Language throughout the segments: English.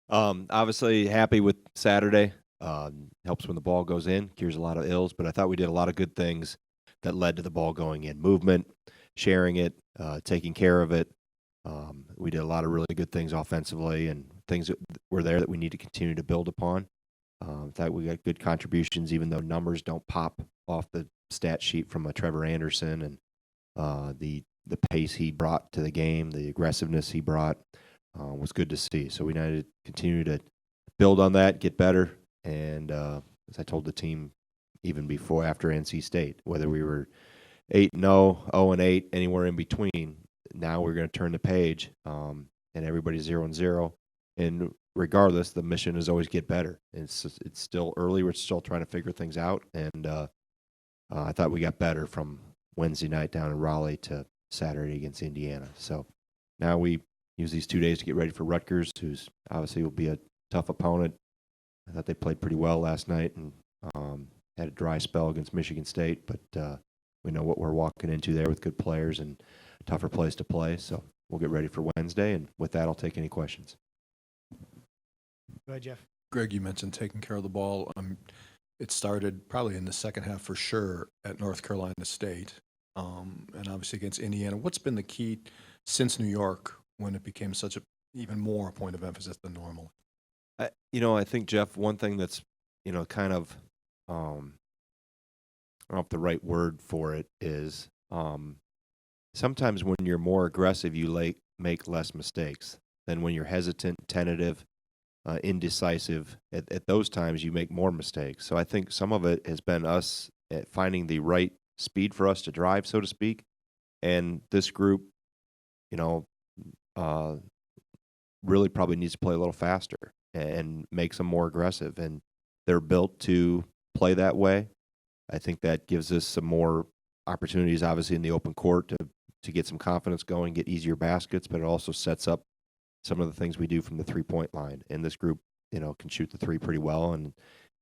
Obviously happy with Saturday. Helps when the ball goes in, cures a lot of ills. But I thought we did a lot of good things that led to the ball going in. Movement, sharing it, taking care of it. We did a lot of really good things offensively and things that were there that we need to continue to build upon. Thought we got good contributions, even though numbers don't pop off the stat sheet from a Trevor Anderson and the pace he brought to the game, the aggressiveness he brought was good to see. So we need to continue to build on that, get better, and as I told the team even before after NC State, whether we were 8-0, 0-8, anywhere in between, now we're going to turn the page, and everybody's 0-0, and regardless, the mission is always get better. It's still early; we're still trying to figure things out, and I thought we got better from Wednesday night down in Raleigh to Saturday against Indiana. So now we use these 2 days to get ready for Rutgers, who's obviously will be a tough opponent. I thought they played pretty well last night and had a dry spell against Michigan State, but we know what we're walking into there with good players and a tougher place to play. So we'll get ready for Wednesday, and with that, I'll take any questions. Go ahead, Jeff. Greg, you mentioned taking care of the ball. It started probably in the second half for sure at North Carolina State, and obviously against Indiana. What's been the key since New York when it became such a even more a point of emphasis than normal? I think, Jeff, one thing that's, kind of, I don't know if the right word for it is, sometimes when you're more aggressive, you make less mistakes than when you're hesitant, tentative, indecisive. At those times, you make more mistakes. So I think some of it has been us at finding the right speed for us to drive, so to speak. And this group, really probably needs to play a little faster and makes them more aggressive. And they're built to play that way. I think that gives us some more opportunities, obviously, in the open court to get some confidence going, get easier baskets, but it also sets up some of the things we do from the three-point line. And this group, can shoot the three pretty well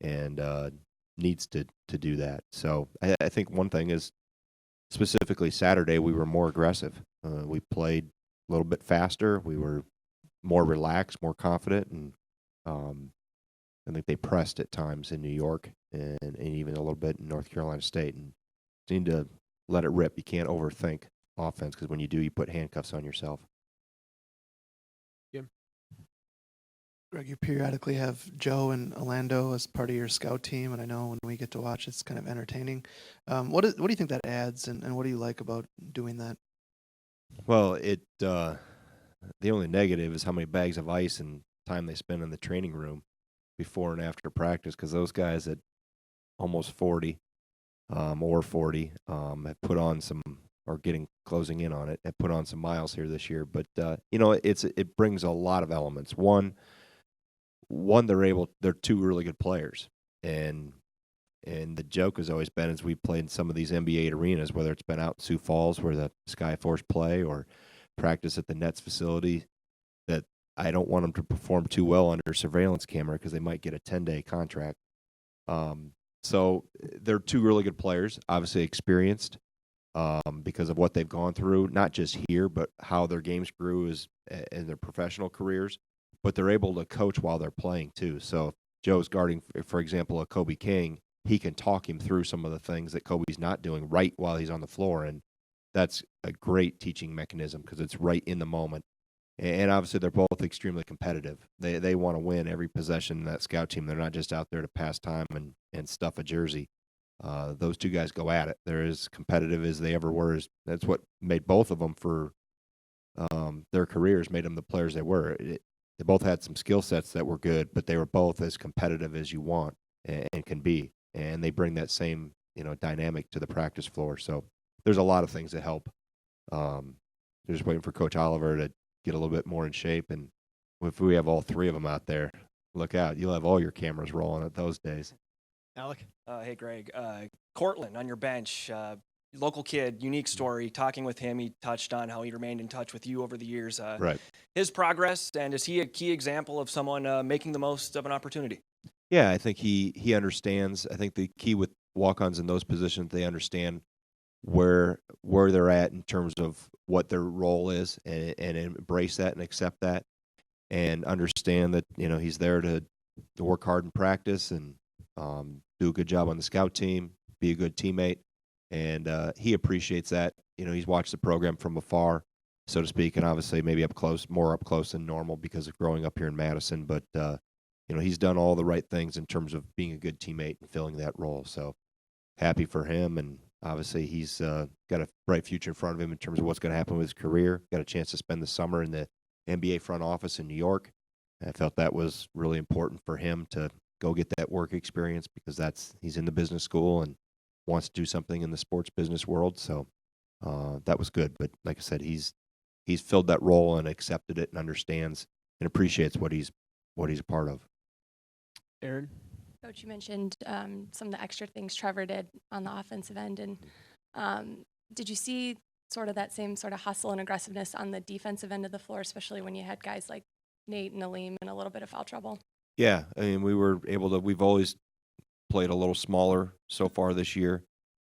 and needs to do that. So I think one thing is specifically Saturday we were more aggressive. We played a little bit faster. We were more relaxed, more confident, and I think they pressed at times in New York and even a little bit in North Carolina State. And you need to let it rip. You can't overthink offense because when you do, you put handcuffs on yourself. Jim? Greg, you periodically have Joe and Orlando as part of your scout team, and I know when we get to watch, it's kind of entertaining. What do you think that adds, and what do you like about doing that? Well, the only negative is how many bags of ice and time they spend in the training room before and after practice, because those guys at almost 40 or 40 have put on some, or closing in on it, have put on some miles here this year. But it brings a lot of elements. One, they're two really good players, and the joke has always been as we played in some of these NBA arenas, whether it's been out in Sioux Falls where the Skyforce play or practice at the Nets facility, that I don't want them to perform too well under surveillance camera because they might get a 10-day contract. So they're two really good players, obviously experienced because of what they've gone through, not just here, but how their games grew in their professional careers. But they're able to coach while they're playing too. So if Joe's guarding, for example, a Kobe King, he can talk him through some of the things that Kobe's not doing right while he's on the floor, and that's a great teaching mechanism because it's right in the moment. And obviously, they're both extremely competitive. They want to win every possession in that scout team. They're not just out there to pass time and stuff a jersey. Those two guys go at it. They're as competitive as they ever were. That's what made both of them for their careers, made them the players they were. They both had some skill sets that were good, but they were both as competitive as you want and can be. And they bring that same dynamic to the practice floor. So there's a lot of things that help. They're just waiting for Coach Oliver to get a little bit more in shape. And if we have all three of them out there, look out. You'll have all your cameras rolling at those days. Alec? Hey, Greg. Cortland on your bench, local kid, unique story. Talking with him, he touched on how he remained in touch with you over the years. Right. His progress, and is he a key example of someone making the most of an opportunity? Yeah, I think he understands. I think the key with walk-ons in those positions, they understand where they're at in terms of what their role is and embrace that and accept that. and understand that he's there to work hard in practice and do a good job on the scout team, be a good teammate, and he appreciates that. He's watched the program from afar, so to speak, and obviously maybe more up close than normal because of growing up here in Madison. But he's done all the right things in terms of being a good teammate and filling that role. So happy for him, and obviously he's got a bright future in front of him in terms of what's going to happen with his career. Got a chance to spend the summer in the NBA front office in New York. I felt that was really important for him to go get that work experience because he's in the business school and wants to do something in the sports business world. So that was good. But like I said, he's filled that role and accepted it and understands and appreciates what he's a part of. Aaron? Coach, you mentioned some of the extra things Trevor did on the offensive end, and did you see sort of that same sort of hustle and aggressiveness on the defensive end of the floor, especially when you had guys like Nate and Aleem in a little bit of foul trouble? Yeah, I mean, we've always played a little smaller so far this year,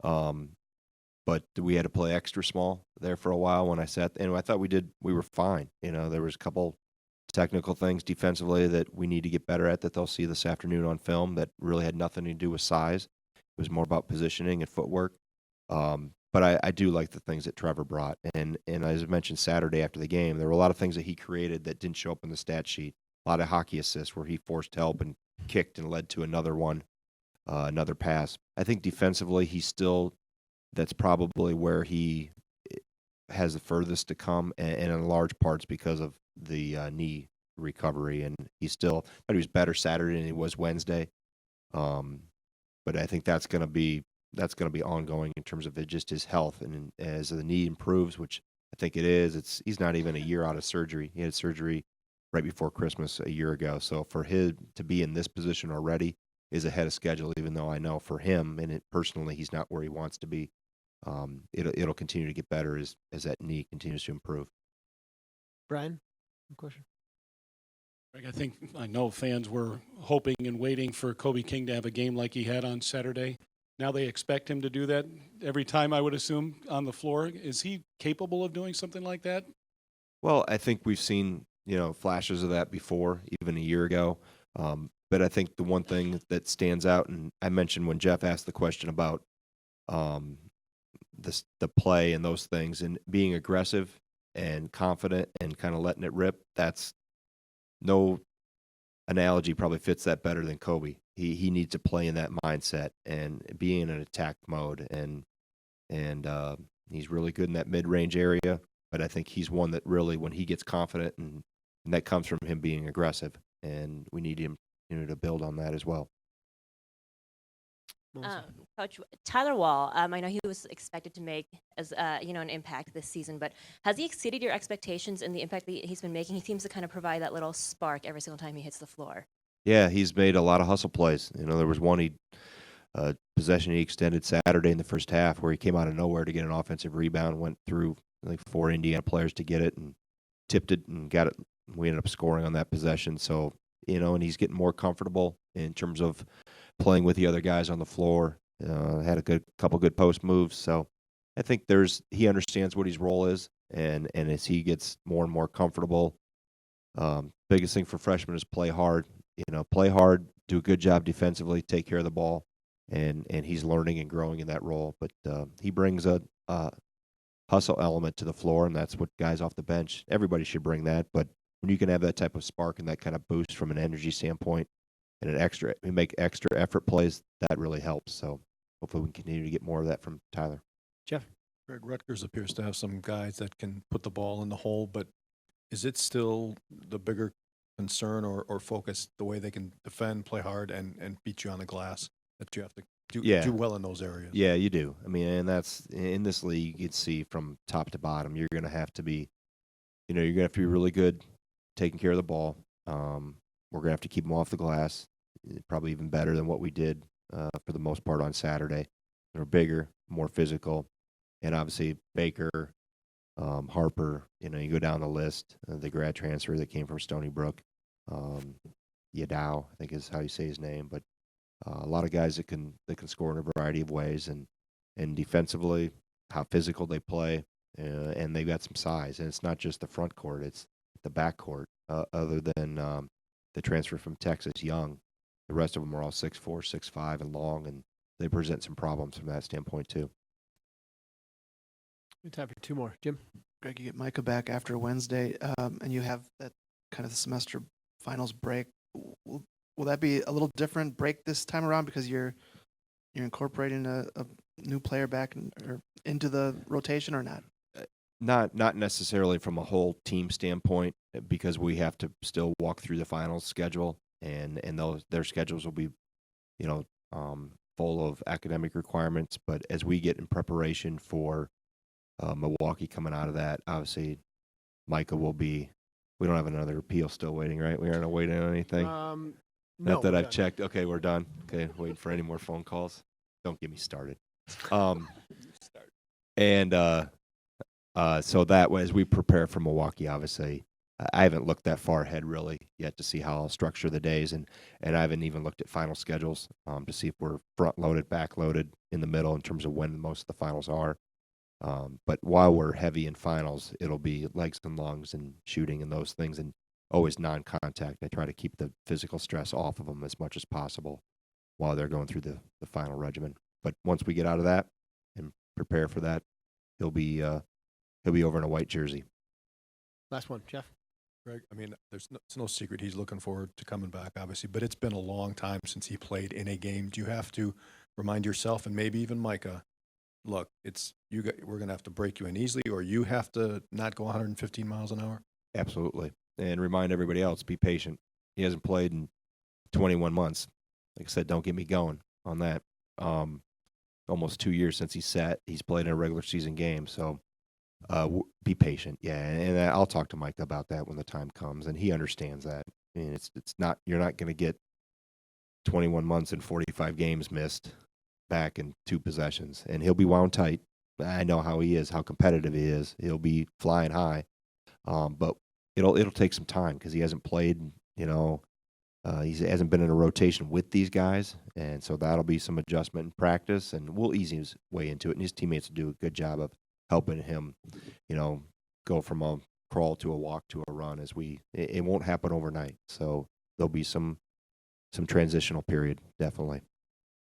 but we had to play extra small there for a while when I thought we were fine. There was a couple technical things defensively that we need to get better at that they'll see this afternoon on film that really had nothing to do with size. It was more about positioning and footwork. But I do like the things that Trevor brought. And as I mentioned Saturday after the game, there were a lot of things that he created that didn't show up in the stat sheet. A lot of hockey assists where he forced help and kicked and led to another one, another pass. I think defensively, that's probably where he has the furthest to come, and in large parts because of the knee recovery. And he was better Saturday than he was Wednesday. But I think that's going to be ongoing in terms of just his health. And as the knee improves, which I think it is, he's not even a year out of surgery. He had surgery right before Christmas a year ago. So for him to be in this position already is ahead of schedule, even though I know for him and personally he's not where he wants to be. It'll continue to get better as that knee continues to improve. Brian, question? Greg, I know fans were hoping and waiting for Kobe King to have a game like he had on Saturday. Now they expect him to do that every time, I would assume, on the floor. Is he capable of doing something like that? Well, I think we've seen flashes of that before, even a year ago. But I think the one thing that stands out, and I mentioned when Jeff asked the question about the play and those things, and being aggressive and confident and kind of letting it rip, that's no analogy probably fits that better than Kobe. He needs to play in that mindset and be in an attack mode, and he's really good in that mid-range area. But I think he's one that really, when he gets confident, and that comes from him being aggressive, and we need him to build on that as well. Coach, Tyler Wall, I know he was expected to make an impact this season, but has he exceeded your expectations in the impact that he's been making? He seems to kind of provide that little spark every single time he hits the floor. Yeah, he's made a lot of hustle plays. There was one possession he extended Saturday in the first half where he came out of nowhere to get an offensive rebound, went through like 4 Indiana players to get it and tipped it and got it. We ended up scoring on that possession. So, and he's getting more comfortable in terms of playing with the other guys on the floor. Had a couple good post moves. So I think he understands what his role is, and as he gets more and more comfortable, biggest thing for freshmen is play hard. Play hard, do a good job defensively, take care of the ball, and he's learning and growing in that role. But he brings a hustle element to the floor, and that's what guys off the bench, everybody should bring that. But when you can have that type of spark and that kind of boost from an energy standpoint, and we make extra effort plays, that really helps. So hopefully we can continue to get more of that from Tyler. Jeff? Greg, Rutgers appears to have some guys that can put the ball in the hole, but is it still the bigger concern or focus the way they can defend, play hard, and beat you on the glass, that you have to do well in those areas? Yeah, you do. I mean, and that's in this league, you can see from top to bottom, you're going to have to be, you're going to have to be really good taking care of the ball. We're going to have to keep them off the glass, probably even better than what we did for the most part on Saturday. They're bigger, more physical, and obviously Baker, Harper, you go down the list, the grad transfer that came from Stony Brook, Yadao, I think is how you say his name, but a lot of guys that can score in a variety of ways, and defensively, how physical they play, and they've got some size, and it's not just the front court, it's the backcourt, other than the transfer from Texas, Young. The rest of them are all 6'4", 6'5", and long, and they present some problems from that standpoint too. We have time for two more. Jim? Greg, you get Micah back after Wednesday, and you have that kind of the semester finals break. Will that be a little different break this time around because you're incorporating a new player back or into the rotation or not? Not necessarily from a whole team standpoint, because we have to still walk through the finals schedule, and their schedules will be, full of academic requirements. But as we get in preparation for Milwaukee coming out of that, obviously Micah will be. We don't have another appeal still waiting, right? We aren't waiting on anything. No, Not that we're I've done. checked. Okay, we're done. Okay, waiting for any more phone calls. Don't get me started. So that way, as we prepare for Milwaukee, obviously, I haven't looked that far ahead really yet to see how I'll structure the days, and I haven't even looked at final schedules to see if we're front loaded, back loaded, in the middle in terms of when most of the finals are. But while we're heavy in finals, it'll be legs and lungs and shooting and those things, and always non-contact. I try to keep the physical stress off of them as much as possible while they're going through the final regimen. But once we get out of that and prepare for that, he'll be over in a white jersey. Last one, Jeff. Greg, I mean, it's no secret he's looking forward to coming back, obviously, but it's been a long time since he played in a game. Do you have to remind yourself, and maybe even Micah, look, we're going to have to break you in easily, or you have to not go 115 miles an hour? Absolutely. And remind everybody else, be patient. He hasn't played in 21 months. Like I said, don't get me going on that. Almost 2 years since he's played in a regular season game. So be patient. Yeah. And I'll talk to Mike about that when the time comes. And he understands that. I mean, it's not, you're not going to get 21 months and 45 games missed back in 2 possessions. And he'll be wound tight. I know how he is, how competitive he is. He'll be flying high. But it'll take some time because he hasn't played, he hasn't been in a rotation with these guys, and so that'll be some adjustment in practice, and we'll ease his way into it, and his teammates will do a good job of helping him, go from a crawl to a walk to a run. It won't happen overnight, so there'll be some transitional period, definitely.